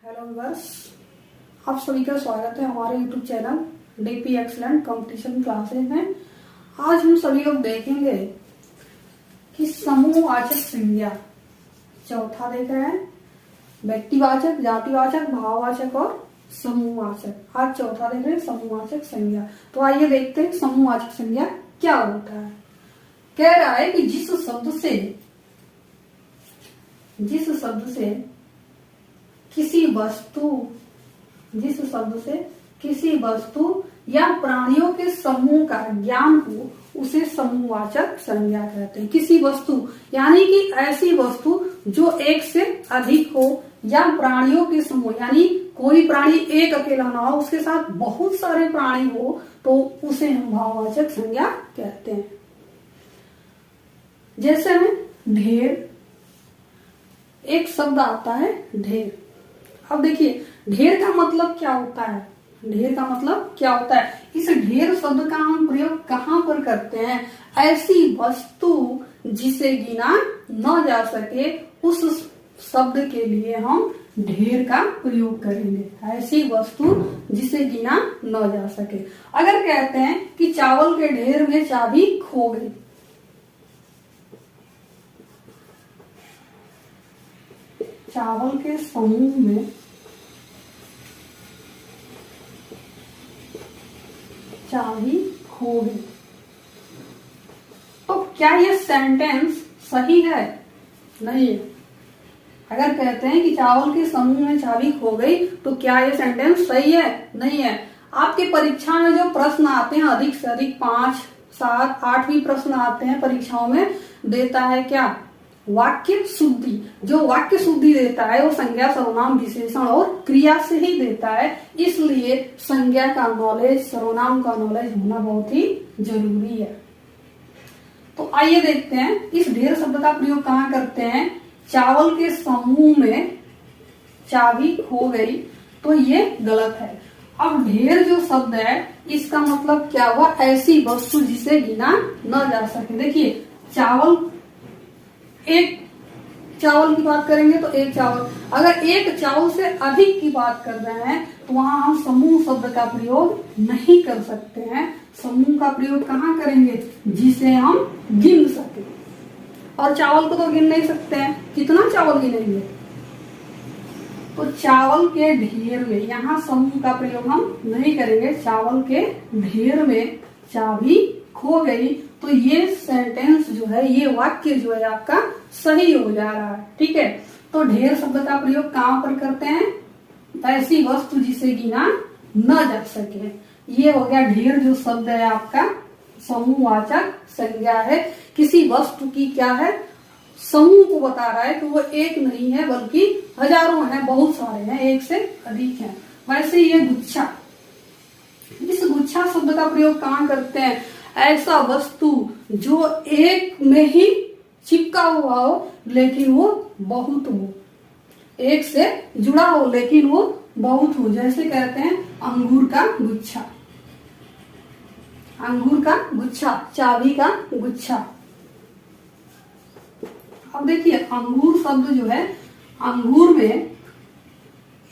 Hello viewers, आप सभी का स्वागत है हमारे YouTube channel DP excellent competition classes में। आज हम सभी लोग देखेंगे कि समूहवाचक संज्ञा चौथा देख रहे हैं, व्यक्तिवाचक, जातिवाचक, भाववाचक और समूहवाचक। आज चौथा देख रहे हैं समूहवाचक संज्ञा। तो आइए देखते हैं समूहवाचक संज्ञा क्या होता है। कह रहा है कि जिस शब्द से किसी वस्तु या प्राणियों के समूह का ज्ञान हो उसे समूहवाचक संज्ञा कहते हैं। किसी वस्तु यानी कि ऐसी वस्तु जो एक से अधिक हो, या प्राणियों के समूह यानी कोई प्राणी एक अकेला ना हो, उसके साथ बहुत सारे प्राणी हो, तो उसे हम भाववाचक संज्ञा कहते हैं। जैसे में ढेर, एक शब्द आता है ढेर। अब देखिए ढेर का मतलब क्या होता है। ढेर का मतलब क्या होता है, इस ढेर शब्द का हम प्रयोग कहाँ पर करते हैं? ऐसी वस्तु जिसे गिना न जा सके उस शब्द के लिए हम ढेर का प्रयोग करेंगे। ऐसी वस्तु जिसे गिना न जा सके। अगर कहते हैं कि चावल के ढेर में चाबी खो गई, चावल के समूह में चाबी खो गई, तो क्या ये सेंटेंस सही है? नहीं है। अगर कहते हैं कि चावल के समूह में चाबी खो गई, तो क्या ये सेंटेंस सही है? नहीं है। आपके परीक्षा में जो प्रश्न आते हैं, अधिक से अधिक 5, 7, 8 भी प्रश्न आते हैं परीक्षाओं में, देता है क्या? वाक्य शुद्धि। जो वाक्य शुद्धि देता है वो संज्ञा, सर्वनाम, विशेषण और क्रिया से ही देता है। इसलिए संज्ञा का नॉलेज, सर्वनाम का नॉलेज होना बहुत ही जरूरी है। तो आइए देखते हैं इस ढेर शब्द का प्रयोग कहाँ करते हैं। चावल के समूह में चाबी खो गई, तो ये गलत है। अब ढेर जो शब्द है इसका मतलब क्या हुआ? ऐसी वस्तु जिसे गिना न जा सके। देखिए एक चावल की बात करेंगे तो एक चावल, अगर एक चावल से अधिक की बात कर रहे हैं तो वहां हम समूह शब्द का प्रयोग नहीं कर सकते हैं। समूह का प्रयोग कहाँ करेंगे? जिसे हम गिन सके। और चावल को तो गिन नहीं सकते हैं, कितना चावल गिनेंगे? तो चावल के ढेर में, यहाँ समूह का प्रयोग हम नहीं करेंगे। चावल के ढेर में चाबी खो गई, तो ये सेंटेंस जो है, ये वाक्य जो है आपका सही हो जा रहा है। ठीक है। तो ढेर शब्द का प्रयोग कहाँ पर करते हैं? ऐसी वस्तु जिसे गिना न जा सके। ये हो गया ढेर जो शब्द है आपका समूहवाचक संज्ञा है। किसी वस्तु की क्या है? समूह को बता रहा है कि वो एक नहीं है बल्कि हजारों हैं, बहुत सारे हैं, एक से अधिक हैं। वैसे ये गुच्छा, इस गुच्छा शब्द का प्रयोग कहाँ करते हैं? ऐसा वस्तु जो एक में ही चिपका हुआ हो लेकिन वो बहुत हो, एक से जुड़ा हो लेकिन वो बहुत हो। जैसे कहते हैं अंगूर का गुच्छा, अंगूर का गुच्छा, चाबी का गुच्छा। अब देखिए अंगूर शब्द जो है, अंगूर में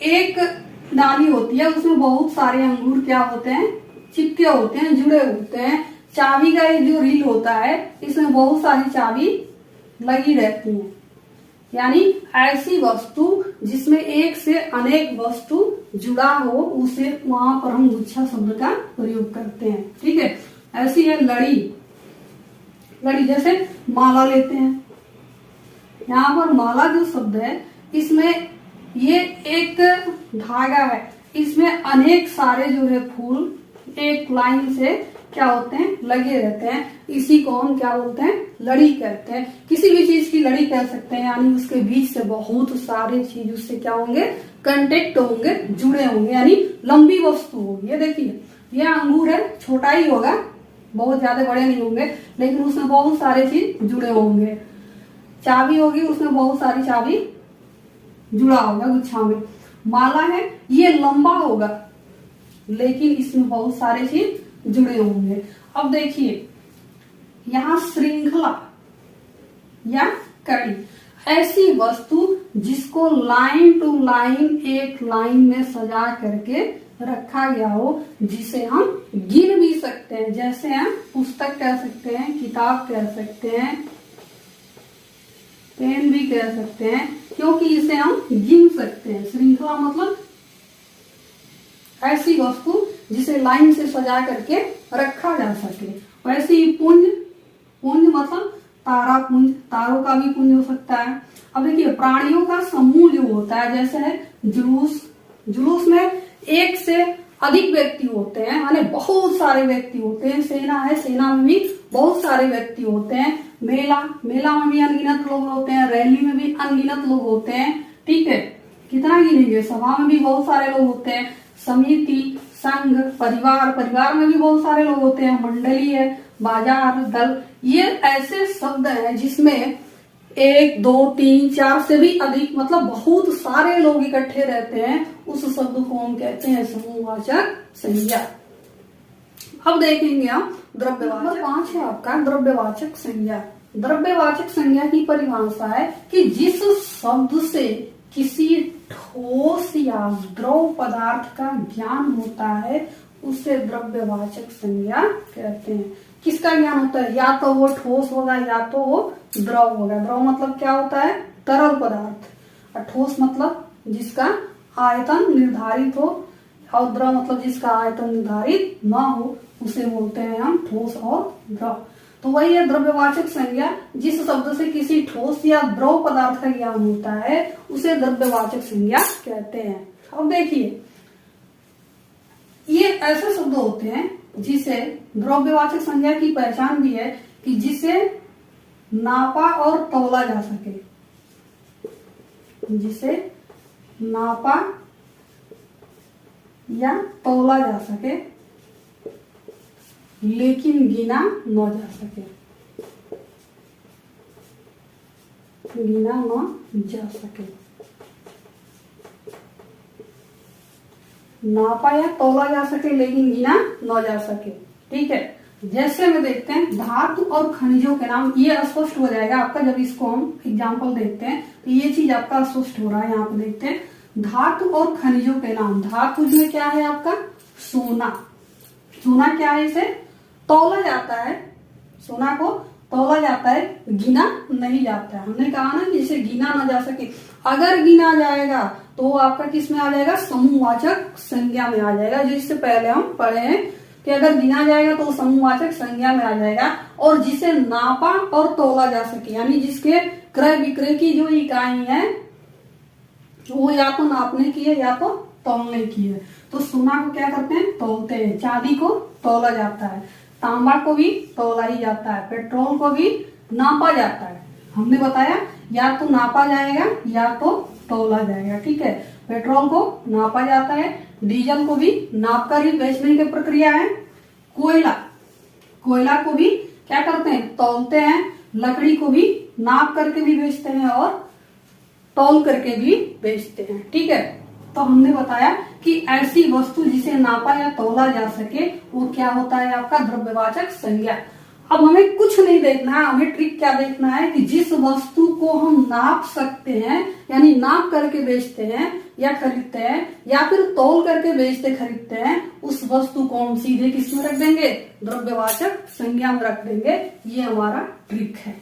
एक डाली होती है, उसमें बहुत सारे अंगूर क्या होते हैं? चिपके होते हैं, जुड़े होते हैं। चाबी का एक जो रील होता है, इसमें बहुत सारी चाबी लगी रहती है। यानी ऐसी वस्तु जिसमें एक से अनेक वस्तु जुड़ा हो, उसे वहां पर हम गुच्छा शब्द का प्रयोग करते हैं। ठीक है। ऐसी है लड़ी। लड़ी जैसे माला लेते हैं, यहाँ पर माला जो शब्द है, इसमें ये एक धागा है, इसमें अनेक सारे जो है फूल एक लाइन से क्या होते हैं? लगे रहते हैं। इसी को हम क्या बोलते हैं? लड़ी कहते हैं। किसी भी चीज की लड़ी कह सकते हैं, यानी उसके बीच से बहुत सारे चीज उससे क्या होंगे? कांटेक्ट होंगे, जुड़े होंगे, यानी लंबी वस्तु होगी। ये देखिए ये अंगूर है, छोटा ही होगा, बहुत ज्यादा बड़े नहीं होंगे, लेकिन उसमें बहुत सारे चीज जुड़े होंगे। चाबी होगी, उसमें बहुत सारी चाबी जुड़ा होगा गुच्छा में। माला है, ये लंबा होगा लेकिन इसमें बहुत सारे चीज जुड़े होंगे। अब देखिए यहाँ श्रृंखला या कड़ी, ऐसी वस्तु जिसको लाइन टू लाइन एक लाइन में सजा करके रखा गया हो, जिसे हम गिन भी सकते हैं। जैसे हम पुस्तक कह सकते हैं, किताब कह सकते हैं, पेन भी कह सकते हैं, क्योंकि इसे हम गिन सकते हैं। श्रृंखला मतलब ऐसी वस्तु जिसे लाइन से सजा करके रखा जा सके। वैसे ही पुंज, पुंज मतलब तारा पुंज, तारों का भी पुंज हो सकता है। अब देखिए प्राणियों का समूह जो होता है, जैसे है जुलूस, जुलूस में एक से अधिक व्यक्ति होते हैं, यानी बहुत सारे व्यक्ति होते हैं। सेना है, सेना में भी बहुत सारे व्यक्ति होते हैं। मेला, मेला में भी अनगिनत लोग होते हैं। रैली में भी अनगिनत लोग होते हैं। ठीक है, कितना गिनेंगे, सभा में भी बहुत सारे लोग होते हैं। समिति, संघ, परिवार, परिवार में भी बहुत सारे लोग होते हैं। मंडली है, बाजार, दल, ये ऐसे शब्द हैं जिसमें 1, 2, 3, 4 से भी अधिक मतलब बहुत सारे लोग इकट्ठे रहते हैं। उस शब्द को हम कहते हैं समूहवाचक संज्ञा। अब देखेंगे हम द्रव्यवाचक। नंबर 5 है आपका द्रव्यवाचक संज्ञा। द्रव्यवाचक संज्ञा की परिभाषा है कि जिस शब्द से किसी ठोस या द्रव पदार्थ का ज्ञान होता है उसे द्रव्यवाचक संज्ञा कहते हैं। किसका ज्ञान होता है? या तो वो ठोस होगा या तो वो द्रव होगा। द्रव मतलब क्या होता है? तरल पदार्थ। और ठोस मतलब जिसका आयतन निर्धारित हो, और द्रव मतलब जिसका आयतन निर्धारित न हो, उसे बोलते हैं हम ठोस और द्रव। तो वही है द्रव्यवाचक संज्ञा। जिस शब्द से किसी ठोस या द्रव पदार्थ का ज्ञान होता है उसे द्रव्यवाचक संज्ञा कहते हैं। अब देखिए, ये ऐसे शब्द होते हैं जिसे द्रव्यवाचक संज्ञा की पहचान भी है कि जिसे नापा और तौला जा सके, जिसे नापा या तौला जा सके लेकिन गिना न जा सके, गिना न जा सके। नापा या तौला जा सके लेकिन गिना न जा सके। ठीक है, जैसे में देखते हैं धातु और खनिजों के नाम। ये स्पष्ट हो जाएगा आपका जब इसको हम एग्जाम्पल देखते हैं, तो ये चीज आपका स्पष्ट हो रहा है। यहाँ पे देखते हैं धातु और खनिजों के नाम। धातु में क्या है आपका? सोना। सोना क्या है? इसे तौला जाता है, सोना को तौला जाता है, गिना नहीं जाता है। हमने कहा ना कि इसे गिना ना जा सके। अगर गिना जाएगा तो वो आपका किस में आ जाएगा? समूहवाचक संज्ञा में आ जाएगा। जो इससे पहले हम पढ़े हैं कि अगर गिना जाएगा तो समूहवाचक संज्ञा में आ जाएगा। और जिसे नापा और तौला जा सके, यानी जिसके क्रय विक्रय की जो इकाई है वो या तो नापने की है या तो तौलने की है। तो सोना को क्या करते हैं? तौलते हैं। चांदी को तौला जाता है, तांबा को भी तौला ही जाता है, पेट्रोल को भी नापा जाता है। हमने बताया या तो नापा जाएगा या तो तौला जाएगा। ठीक है, पेट्रोल को नापा जाता है, डीजल को भी नाप कर ही बेचने की प्रक्रिया है। कोयला, कोयला को भी क्या करते हैं? तौलते हैं। लकड़ी को भी नाप करके भी बेचते हैं और तौल करके भी बेचते हैं। ठीक है, तो हमने बताया कि ऐसी वस्तु जिसे नापा या तौला जा सके वो क्या होता है? आपका द्रव्यवाचक संज्ञा। अब हमें कुछ नहीं देखना है, हमें ट्रिक क्या देखना है कि जिस वस्तु को हम नाप सकते हैं, यानी नाप करके बेचते हैं या खरीदते हैं या फिर तौल करके बेचते खरीदते हैं, उस वस्तु को हम सीधे किस में रख देंगे? द्रव्यवाचक संज्ञा में रख देंगे। ये हमारा ट्रिक है।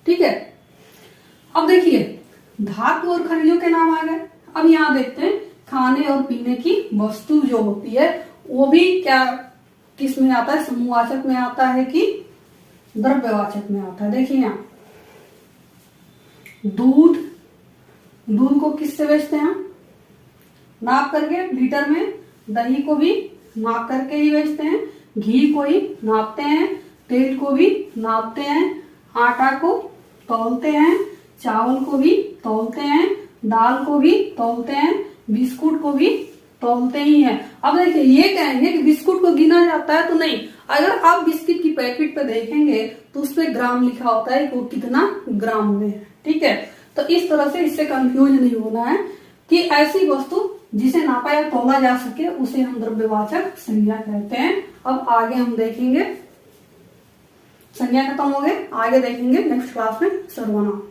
ठीक है, अब देखिए धातु और खनिजों के नाम आ गए। अब यहाँ देखते हैं खाने और पीने की वस्तु जो होती है वो भी क्या किस में आता है? समूहवाचक में आता है कि द्रव्यवाचक में आता है। देखिए यहाँ दूध, दूध को किससे बेचते हैं? नाप करके लीटर में। दही को भी नाप करके ही बेचते हैं। घी को ही नापते हैं, तेल को भी नापते हैं, आटा को तौलते हैं, चावल को भी तौलते हैं, दाल को भी तौलते हैं, बिस्कुट को भी तौलते ही हैं। अब देखिए ये कहेंगे कि बिस्कुट को गिना जाता है, तो नहीं। अगर आप बिस्किट की पैकेट पे देखेंगे तो उस पे ग्राम लिखा होता है कि वो कितना ग्राम में है। ठीक है, तो इस तरह से इससे कंफ्यूज नहीं होना है कि ऐसी वस्तु जिसे नापा या तौला जा सके उसे हम द्रव्यवाचक संज्ञा कहते हैं। अब आगे हम देखेंगे, संज्ञा खत्म हो गए, आगे देखेंगे नेक्स्ट क्लास में। सर्वनाम।